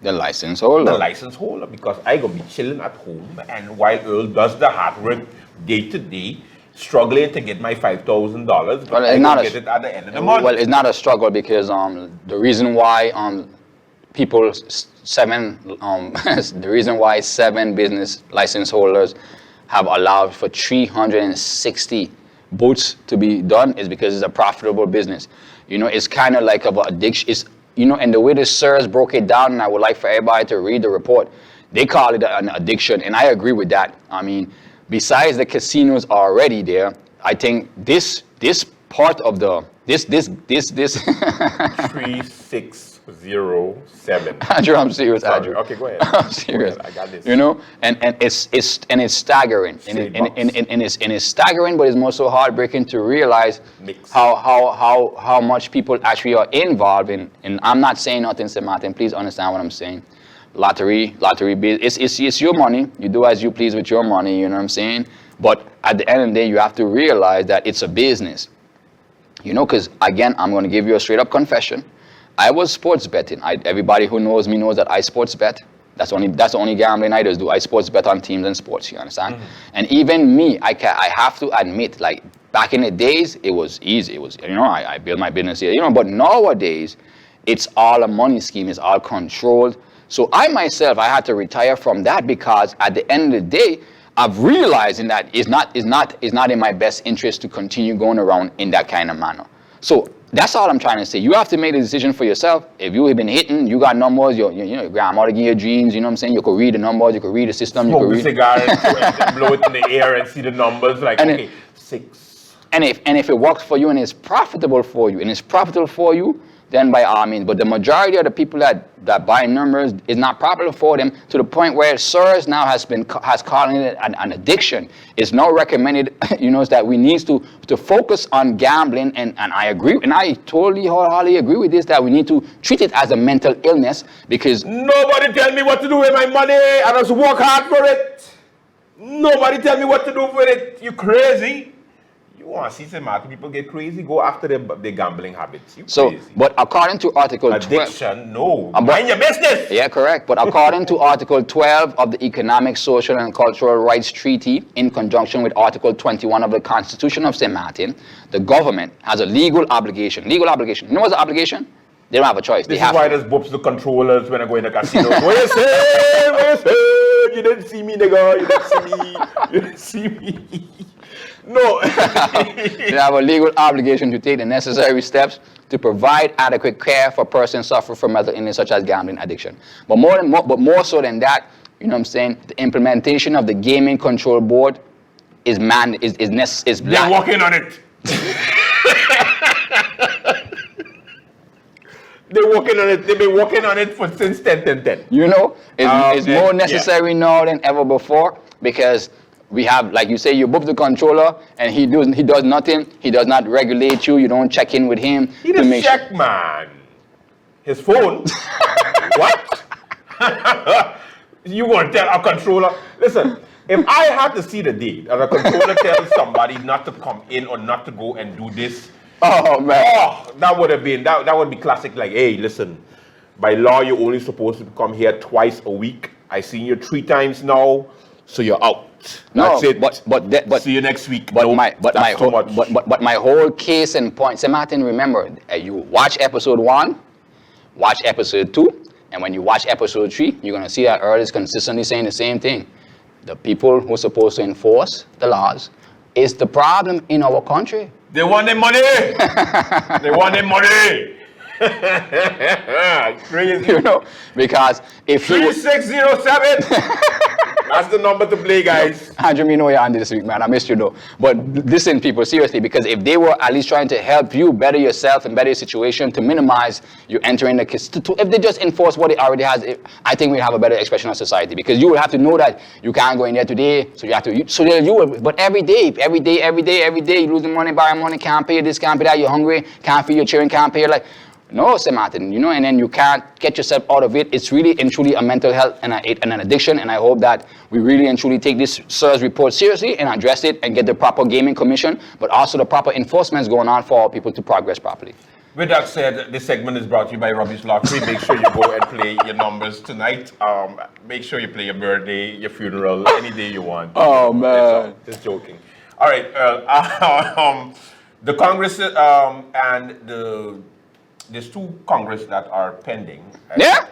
The license holder.
The license holder, because I gonna be chilling at home, and while Earl does the hard work day to day, struggling to get my $5,000, but I can get it at the end of the month.
Well, it's not a struggle, because the reason why the reason why 7 business license holders have allowed for 360 booths to be done is because it's a profitable business. You know, it's kind of like an addiction. It's, you know, and the way the sirs broke it down, and I would like for everybody to read the report, they call it an addiction, and I agree with that. I mean, besides the casinos already there, I think this part of the this
3607.
Andrew, I'm serious.
Sorry.
Andrew.
Okay, go ahead.
I'm serious.
I got this.
You know, and it's staggering, and it's staggering, but it's more so heartbreaking to realize how much people actually are involved in. And I'm not saying nothing, St. Martin. Please understand what I'm saying. Lottery, it's your money. You do as you please with your money, you know what I'm saying? But at the end of the day, you have to realize that it's a business. You know, because again, I'm going to give you a straight up confession. I was sports betting. Everybody who knows me knows that I sports bet. That's the only gambling I do. I sports bet on teams and sports, you understand? Mm-hmm. And even me, I have to admit, like, back in the days, it was easy. It was, you know, I built my business here, you know, but nowadays, it's all a money scheme. It's all controlled. So I myself, I had to retire from that, because at the end of the day, I've realized that it's not in my best interest to continue going around in that kind of manner. So That's all I'm trying to say. You have to make the decision for yourself. If you have been hitting, you got numbers, your grandmother give you dreams, you know what I'm saying? You could read the numbers, you could read the system, you
Smoke
could
the
read
cigar and blow it in the air and see the numbers like,
And
okay, 6.
and if it works for you and it's profitable for you, then by all means. But the majority of the people that buy numbers is not profitable for them, to the point where SIRS now has calling it an addiction. It's now recommended, that we need to focus on gambling, and I agree, and I totally wholeheartedly agree with this, that we need to treat it as a mental illness, because
Nobody tell me what to do with my money. I just work hard for it. Nobody tell me what to do with it. You crazy? You want to see some other people get crazy? Go after their gambling habits. You crazy.
But according to Article 12...
Addiction, no. Mind your business.
Yeah, correct. But according to Article 12 of the Economic, Social, and Cultural Rights Treaty, in conjunction with Article 21 of the Constitution of St. Martin, the government has a legal obligation. Legal obligation. You know what's the obligation? They don't have a choice.
This is why there's boops the controllers when I go in the casino. What you say? What you say? You didn't see me, nigga. You didn't see me. You didn't see me. No.
They have a legal obligation to take the necessary steps to provide adequate care for persons suffering from mental illness such as gambling addiction. But more so than that, you know what I'm saying? The implementation of the Gaming Control Board is
They're working on it. They're working on it. They've been working on it since 10.
You know, it's more necessary now than ever before, because we have, like you say, you book the controller and he does nothing. He does not regulate you. You don't check in with him.
He doesn't check, man. His phone. What? You want to tell a controller? Listen, if I had to see the date and a controller tells somebody not to come in or not to go and do this,
oh man,
that would have been that would be classic. Like, hey, listen, by law you're only supposed to come here twice a week. I seen you 3 times now, so you're out. That's it. But see you next week.
But my whole case and point, St. Martin, remember, you watch episode 1, watch episode 2, and when you watch episode 3, you're gonna see that Earl is consistently saying the same thing. The people who are supposed to enforce the laws is the problem in our country.
They want their money. They want their money. Crazy.
You know, because if
3607. That's the number to play, guys.
Andrew, you know you're on this week, man. I missed you though. But listen, people, seriously, because if they were at least trying to help you better yourself and better your situation, to minimize you entering the case, if they just enforce what it already has, I think we'd have a better expression of society. Because you would have to know that you can't go in there today, so you have to. But every day, you losing money, borrowing money, can't pay this, can't pay that. You're hungry, can't feed your children, can't pay. Like, no, St. Martin, and then you can't get yourself out of it. It's really and truly a mental health and an addiction, and I hope that we really and truly take this SIRS report seriously and address it and get the proper gaming commission, but also the proper enforcements going on for our people to progress properly.
With that said, this segment is brought to you by Rubbish Lottery. Make sure you go and play your numbers tonight. Make sure you play your birthday, your funeral, any day you want.
Oh, man.
Just joking. All right. The Congress and there's 2 Congress that are pending.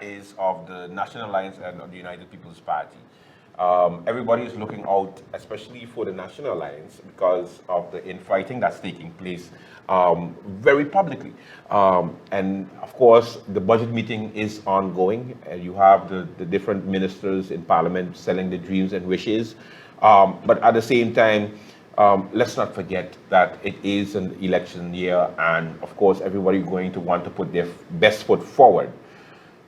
Is of the National Alliance and of the United People's Party. Everybody is looking out, especially for the National Alliance, because of the infighting that's taking place very publicly. And of course, the budget meeting is ongoing. You have the different ministers in Parliament selling their dreams and wishes. But at the same time, let's not forget that it is an election year, and of course everybody is going to want to put their best foot forward.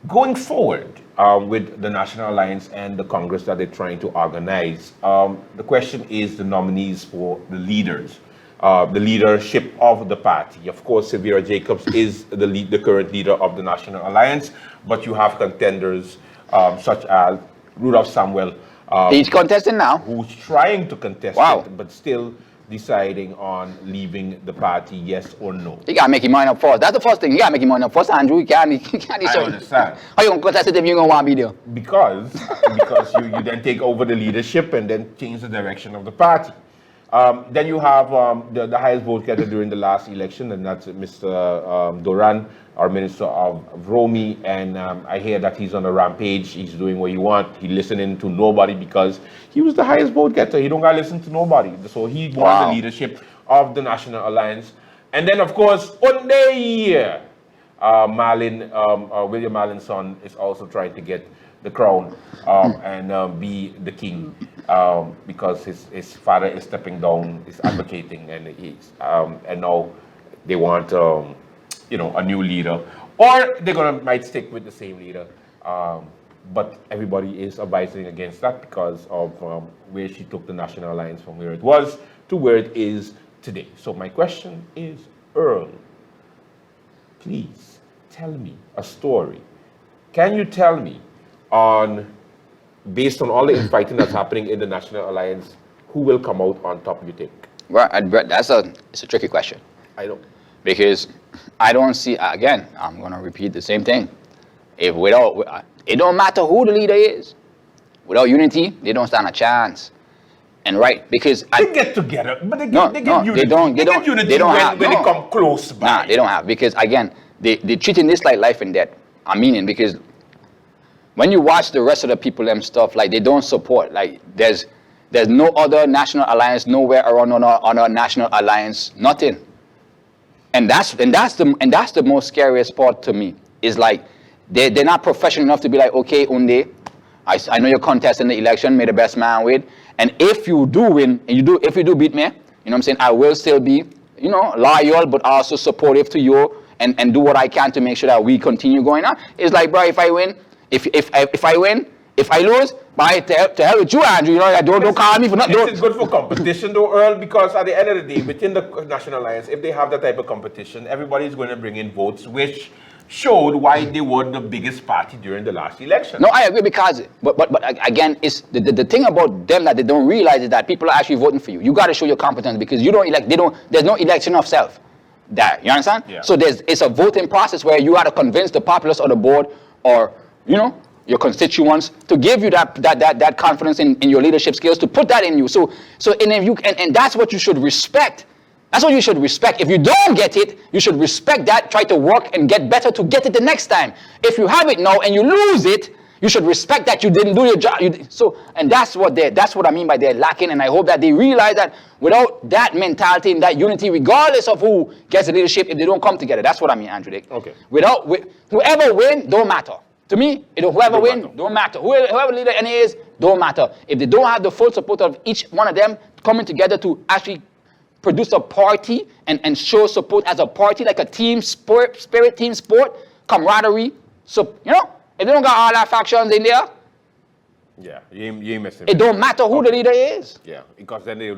Going forward with the National Alliance and the Congress that they're trying to organize, the question is the nominees for the leaders, the leadership of the party. Of course, Severa Jacobs is the current leader of the National Alliance, but you have contenders such as Rudolph Samuel,
he's contesting now.
Who's trying to contest it, but still deciding on leaving the party, yes or no.
You gotta make your mind up first. That's the first thing. You gotta make your mind up first, Andrew. You can't
I understand.
How you gonna contest it if you gonna want to be there?
Because you then take over the leadership and then change the direction of the party. Then you have the highest vote getter during the last election, and that's Mr. Doran, our Minister of Romy, and I hear that he's on a rampage. He's doing what he wants. He's listening to nobody because he was the highest vote getter. He don't gotta listen to nobody. So he won the leadership of the National Alliance. And then, of course, Onday, William Marlin's son is also trying to get the crown and be the king because his father is stepping down, is advocating, and now they want a new leader, or they're might stick with the same leader. But everybody is advising against that because of where she took the National Alliance from where it was to where it is today. So my question is, Earl, please tell me a story. Can you tell me based on all the infighting that's happening in the National Alliance, who will come out on top, you think?
Well, it's a tricky question.
I know.
Because I don't see, again, I'm going to repeat the same thing. It don't matter who the leader is. Without unity, they don't stand a chance. And because
they get together, but they get unity.
They don't
when they come close by.
Nah, they don't have, because again, they're treating this like life and death. I mean, because when you watch the rest of the people and stuff, like they don't support. Like there's no other national alliance nowhere around on a national alliance, nothing. And that's the most scariest part to me. Is like they're not professional enough to be like, okay, Unde, I know you're contesting the election, may the best man win. And if you do win, and if you do beat me, you know what I'm saying, I will still be, loyal, but also supportive to you and do what I can to make sure that we continue going on. It's like, bro, if I win, if I lose, to hell with you, Andrew. Don't call me for nothing.
It's good for competition, though, Earl, because at the end of the day, within the National Alliance, if they have that type of competition, everybody's going to bring in votes, which showed why they were the biggest party during the last election.
No, I agree, because, but again, it's the thing about them that they don't realize is that people are actually voting for you. You got to show your competence, because you don't elect. There's no election of self. There, you understand?
Yeah.
So it's a voting process where you got to convince the populace or the board or your constituents to give you that confidence in your leadership skills, to put that in you. So and that's what you should respect. That's what you should respect. If you don't get it, you should respect that, try to work and get better to get it the next time. If you have it now and you lose it, you should respect that you didn't do your job. And that's what I mean by they're lacking. And I hope that they realize that without that mentality and that unity, regardless of who gets the leadership, if they don't come together, that's what I mean, Andrew Dick.
Okay.
Whoever win, don't matter. To me, whoever win, don't matter. Whoever leader any is, don't matter. If they don't have the full support of each one of them coming together to actually produce a party and show support as a party, like a team spirit, team sport, camaraderie. So, if they don't got all our factions in there,
yeah, you ain't messing.
It don't matter who the leader is.
Yeah, because then they're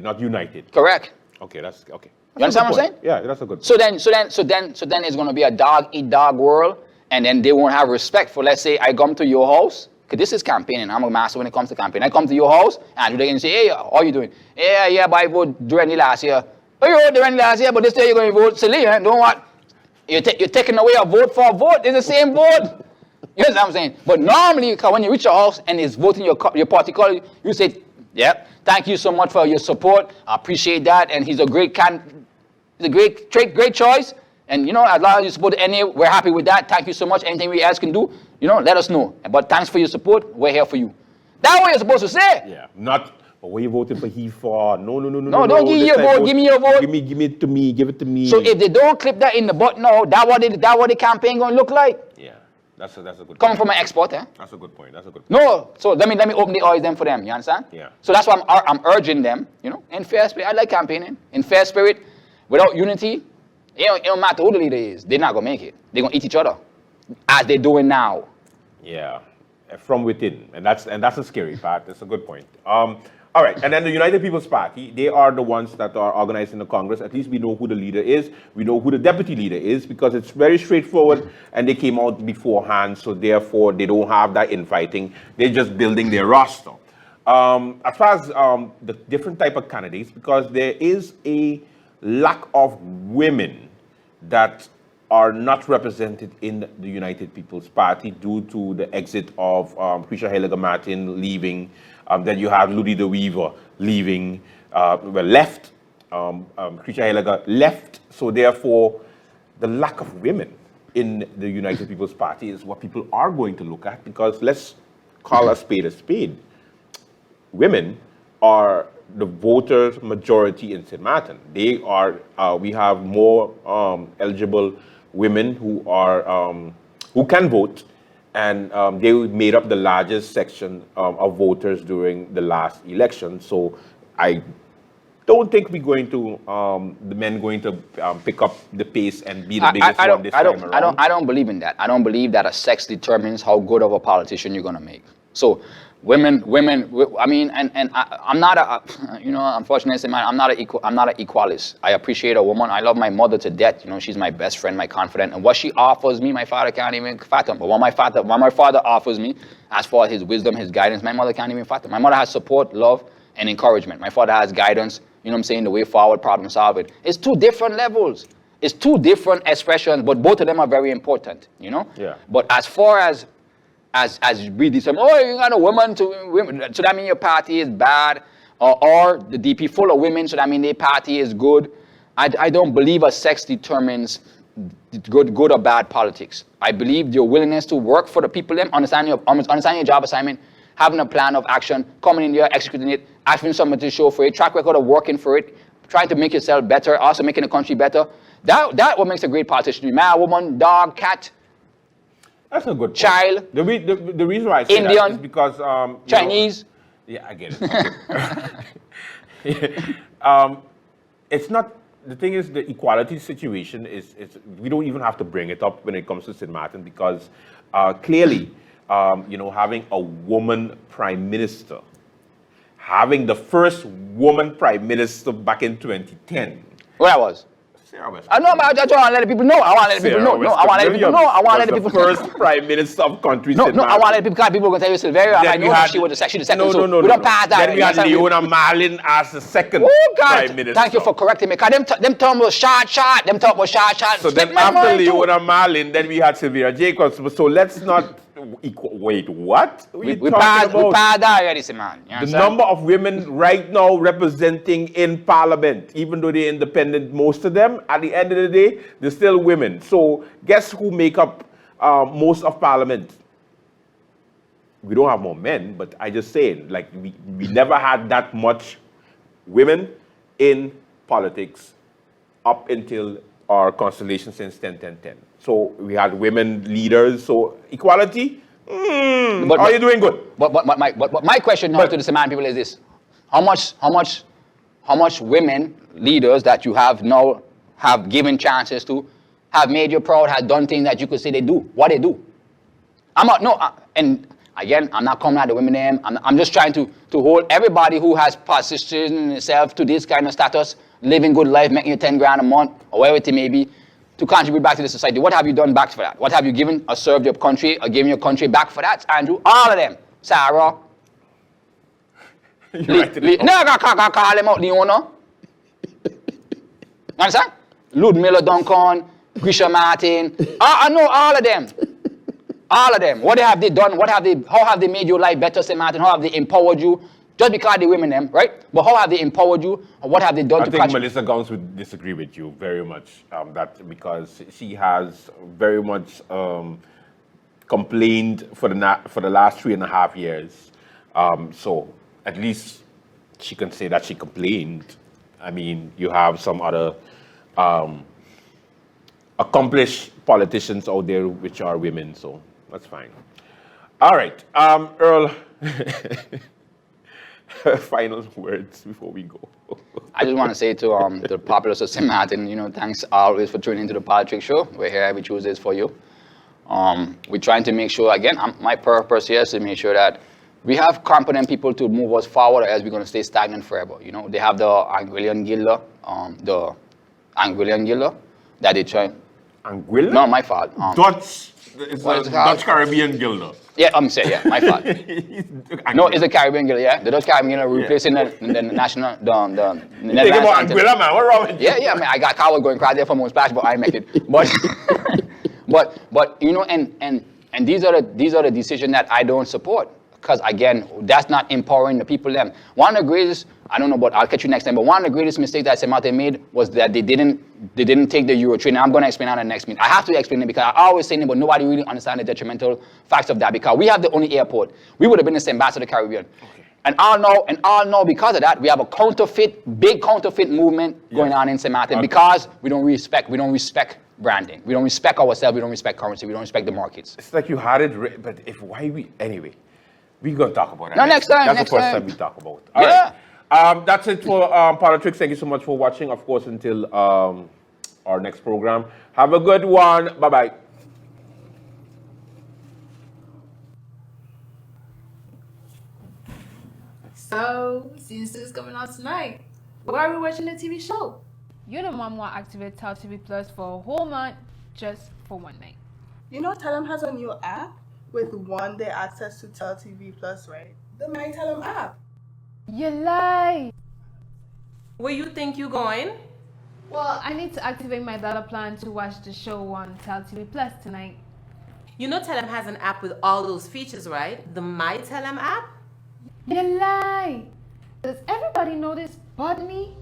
not united.
Correct.
Okay, that's okay.
You understand what I'm saying?
Yeah, that's a good point.
So then it's gonna be a dog eat dog world, and then they won't have respect for, let's say, I come to your house, because this is campaigning. I'm a master when it comes to campaigning. I come to your house, and they can say, hey, how are you doing? Yeah, but I voted during the last year. Oh, you voted during the last year, but this year you're going to vote silly, huh? Don't what? You're taking away a vote for a vote. It's the same vote. You know what I'm saying? But normally, when you reach your house and it's voting your party color, you say, yeah, thank you so much for your support. I appreciate that. And he's a great choice. And, as long as you support NA, we're happy with that. Thank you so much. Anything we else can do, let us know. But thanks for your support. We're here for you. That's what you're supposed to say.
Yeah, not, what you voting for he for? No.
No, don't give me your vote. Give me your vote.
Give it to me. Give it to me.
So if they don't clip that in the butt now, that what the campaign going to look like?
Yeah, that's a good point.
Coming from an expert, eh?
That's a good point.
No, so let me open the eyes then for them. You understand?
Yeah.
So that's why I'm urging them, in fair spirit. I like campaigning. In fair spirit, without unity, it don't matter who the leader is. They're not going to make it. They're going to eat each other, as they're doing now.
Yeah, from within. And that's a scary part. That's a good point. All right, and then the United People's Party, they are the ones that are organizing the Congress. At least we know who the leader is. We know who the deputy leader is, because it's very straightforward, and they came out beforehand, so therefore they don't have that infighting. They're just building their roster. As far as the different type of candidates, because there is a lack of women that are not represented in the United People's Party due to the exit of Krisha Heliger-Martin leaving. Then you have Ludie de Weaver leaving, left. Krisha Heliger left. So therefore, the lack of women in the United People's Party is what people are going to look at, because let's call a spade a spade. Women are the voter majority in St. Martin. They are, we have more eligible women who are, who can vote, and they made up the largest section of voters during the last election. So I don't think we're going to, the men going to pick up the pace and be the biggest one this time around.
I don't believe in that. I don't believe that a sex determines how good of a politician you're going to make. So women, I mean, and I'm not a, you know, unfortunately, I'm not an equalist. I appreciate a woman. I love my mother to death. You know, she's my best friend, my confidant. And what she offers me, my father can't even fathom. But what my father offers me, as far as his wisdom, his guidance, my mother can't even fathom. My mother has support, love, and encouragement. My father has guidance, you know what I'm saying, the way forward, problem solving. It's two different levels. It's two different expressions, but both of them are very important, you know?
Yeah.
But as far as we decide, oh, you got a woman to women, so that means your party is bad, or the DP full of women, so that means their party is good. I don't believe a sex determines good or bad politics. I believe your willingness to work for the people, understanding your job assignment, having a plan of action, coming in there, executing it, asking someone to show for it, track record of working for it, trying to make yourself better, also making the country better. That what makes a great politician. Man, woman, dog, cat.
That's a good point.
Child.
The reason why I say
Indian.
that is because
Chinese.
Yeah, I get it. It's not. The thing is, the equality situation is we don't even have to bring it up when it comes to St. Martin, because clearly, you know, having a woman prime minister, having the first woman prime minister back in 2010.
Where I was. I know, but I just want to let the people know. I want to let the people know. No, I want to let the people know. I want to let the people know.
First prime minister of country.
No, I want to let the people, because people are going to tell you Silveria. I know she was the second.
No.
We don't pass that.
Then we had Leona Marlin as the second prime minister.
Thank you for correcting me. Because them term was short. Them talk was short.
So then after Leona Marlin, then we had Sylvia Jacobs. So let's not wait, what?
We passed that already, man.
The number of women right now representing in parliament, even though they're independent, most of them, at the end of the day, they're still women. So guess who make up most of parliament? We don't have more men, but I just saying, like, we never had that much women in politics up until our constellation since 10-10-10. So we had women leaders. So equality, are you doing good?
But my question now to the Saman people is this: how much women leaders that you have now have given chances to, have made you proud, have done things that you could say they do? What they do? And again, I'm not coming at the women name. I'm just trying to hold everybody who has positioned themselves to this kind of status, living good life, making you 10 grand a month, or whatever it may be, to contribute back to the society. What have you done back for that? What have you given or served your country or given your country back for that, Andrew? All of them. Sarah. No, I call them out, Leona. You understand? Ludmilla Duncan, Grisha Martin. I know all of them. All of them. What have they done? How have they made your life better, St. Martin? How have they empowered you? Just because they're women, them, right? But how have they empowered you? Or what have they done
I think Melissa Gowns would disagree with you very much, that because she has very much complained for the last 3.5 years. So at least she can say that she complained. I mean, you have some other accomplished politicians out there which are women, so that's fine. All right, Earl. Final words before we go.
I just want to say to the populace of St. Martin, you know, thanks always for tuning into the Polotricks show. We're here every Tuesdays for you. We're trying to make sure, again, my purpose here is to make sure that we have competent people to move us forward, as we're going to stay stagnant forever. You know, they have the Anguillian Gilder, that they try.
Anguilla?
No, my fault.
Dutch. It's a Dutch Caribbean Gilder.
Yeah, I'm saying, yeah, my fault. No, it's a Caribbean Gilder, yeah. The Dutch Caribbean Gilder replacing the national, the
Think about Anguilla, man. What's wrong with you?
Yeah, man. I got Coward going crazy there for most splash, but I make it. But, you know, and these are the decisions that I don't support. Because again, that's not empowering the people. Them. One of the greatest, I don't know, but I'll catch you next time. But one of the greatest mistakes that St. Martin made was that they didn't take the Euro train. I'm going to explain that in the next minute. I have to explain it because I always say it, but nobody really understands the detrimental facts of that. Because we have the only airport. We would have been the St. Bass of the Caribbean. Okay. And all know because of that, we have a big counterfeit movement going on in St. Martin because we don't respect branding. We don't respect ourselves. We don't respect currency. We don't respect the markets.
It's like you had it, but anyway, we're going to talk about that.
No, next time.
That's the first time we talk about it. All right. That's it for Polotricks. Thank you so much for watching. Of course, until our next program. Have a good one. Bye-bye.
So, season 2 is coming out tonight. Why are we watching the TV show?
You and Mom want to activate Tell TV Plus for a whole month just for one night.
You know, Tell 'em has a new app with one-day access to Tell TV Plus, right? The My Tell 'em app.
You lie!
Where you think you going?
Well, I need to activate my data plan to watch the show on Tell TV Plus tonight.
You know Tell 'em has an app with all those features, right? The My Tell 'em app?
You lie! Does everybody know this but me?